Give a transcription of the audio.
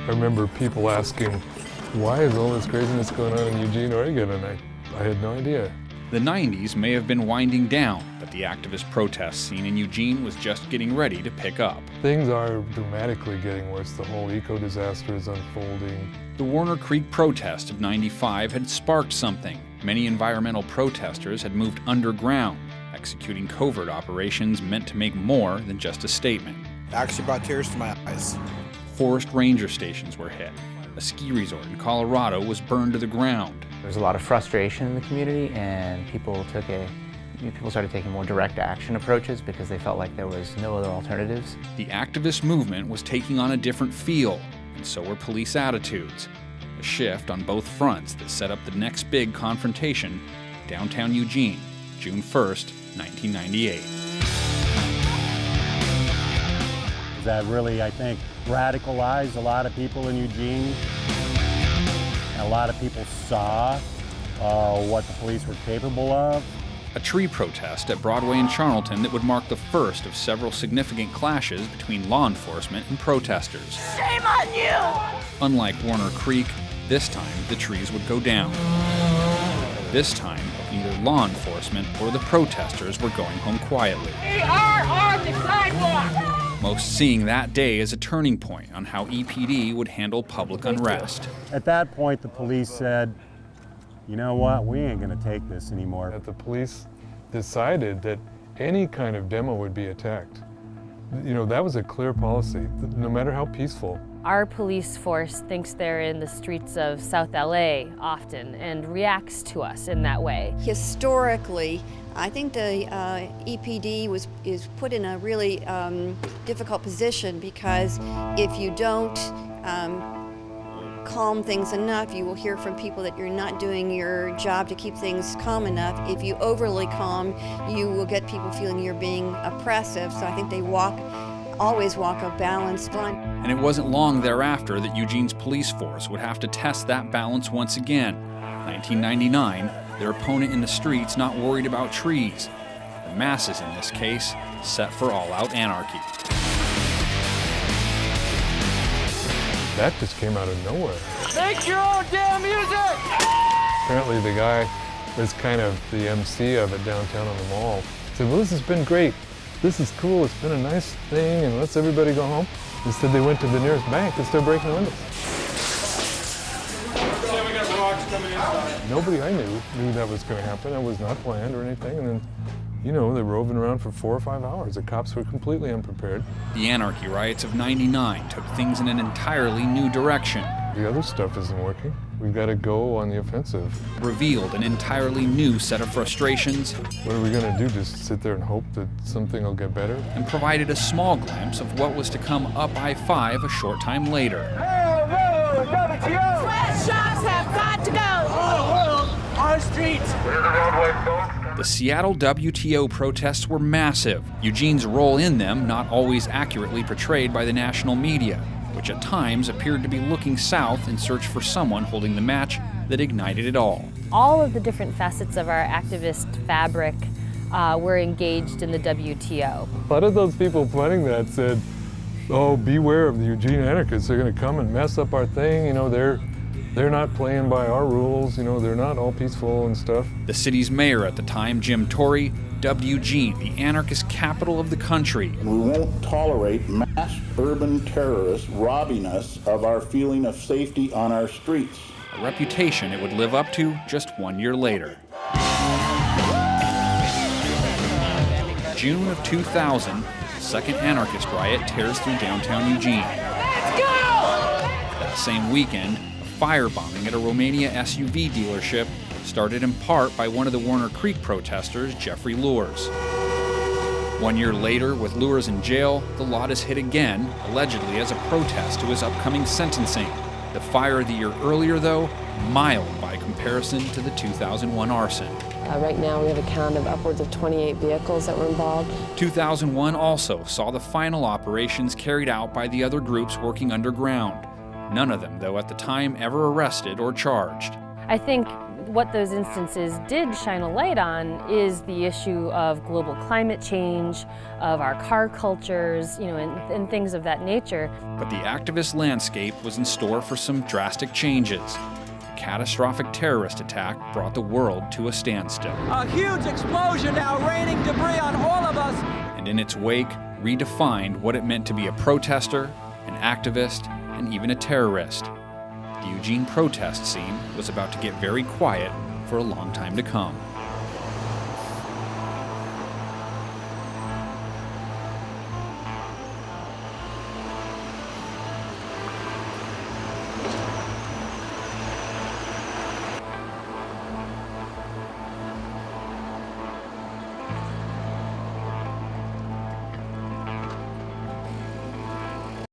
I remember people asking, why is all this craziness going on in Eugene, Oregon? And I had no idea. The 90s may have been winding down, but the activist protest scene in Eugene was just getting ready to pick up. Things are dramatically getting worse. The whole eco-disaster is unfolding. The Warner Creek protest of '95 had sparked something. Many environmental protesters had moved underground, executing covert operations meant to make more than just a statement. It actually brought tears to my eyes. Forest ranger stations were hit. A ski resort in Colorado was burned to the ground. There was a lot of frustration in the community, and people started taking more direct action approaches because they felt like there was no other alternatives. The activist movement was taking on a different feel, and so were police attitudes. A shift on both fronts that set up the next big confrontation, downtown Eugene, June 1st, 1998. That really, I think, radicalized a lot of people in Eugene. A lot of people saw what the police were capable of. A tree protest at Broadway in Charlton that would mark the first of several significant clashes between law enforcement and protesters. Shame on you! Unlike Warner Creek, this time the trees would go down. This time, neither law enforcement or the protesters were going home quietly. We are on the sidewalk! Most seeing that day as a turning point on how EPD would handle public unrest. At that point, the police said, you know what, we ain't gonna take this anymore. That the police decided that any kind of demo would be attacked. You know, that was a clear policy, no matter how peaceful. Our police force thinks they're in the streets of South LA often and reacts to us in that way. Historically, I think the EPD is put in a really difficult position because if you don't calm things enough, you will hear from people that you're not doing your job to keep things calm enough. If you overly calm, you will get people feeling you're being oppressive. So I think they always walk a balanced line. And it wasn't long thereafter that Eugene's police force would have to test that balance once again. 1999, their opponent in the streets not worried about trees. The masses in this case set for all-out anarchy. That just came out of nowhere. Make your own damn music! Apparently the guy was kind of the MC of it downtown on the mall. He said, well, this has been great. This is cool, it's been a nice thing, and let's everybody go home. Instead they went to the nearest bank and started breaking the windows. Nobody I knew that was going to happen. It was not planned or anything. And then, you know, they were roving around for 4 or 5 hours. The cops were completely unprepared. The anarchy riots of '99 took things in an entirely new direction. The other stuff isn't working. We've got to go on the offensive. Revealed an entirely new set of frustrations. What are we going to do? Just sit there and hope that something will get better? And provided a small glimpse of what was to come up I-5 a short time later. Sweatshops have got to go! Our streets! The Seattle WTO protests were massive. Eugene's role in them not always accurately portrayed by the national media, which at times appeared to be looking south in search for someone holding the match that ignited it all. All of the different facets of our activist fabric were engaged in the WTO. A lot of those people planning that said, oh, beware of the Eugene anarchists. They're going to come and mess up our thing. You know, they're not playing by our rules. You know, they're not all peaceful and stuff. The city's mayor at the time, Jim Torrey, dubbed Eugene the anarchist capital of the country. We won't tolerate mass urban terrorists robbing us of our feeling of safety on our streets. A reputation it would live up to just 1 year later. June of 2000, the second anarchist riot tears through downtown Eugene. Let's go! That same weekend, a firebombing at a Romania SUV dealership started in part by one of the Warner Creek protesters, Jeffrey Lures. 1 year later, with Lures in jail, the lot is hit again, allegedly as a protest to his upcoming sentencing. The fire the year earlier, though, mild by comparison to the 2001 arson. Right now we have a count of upwards of 28 vehicles that were involved. 2001 also saw the final operations carried out by the other groups working underground. None of them, though, at the time ever arrested or charged. I think what those instances did shine a light on is the issue of global climate change, of our car cultures, and things of that nature. But the activist landscape was in store for some drastic changes. A catastrophic terrorist attack brought the world to a standstill. A huge explosion now raining debris on all of us. And in its wake, redefined what it meant to be a protester, an activist, and even a terrorist. The Eugene protest scene was about to get very quiet for a long time to come.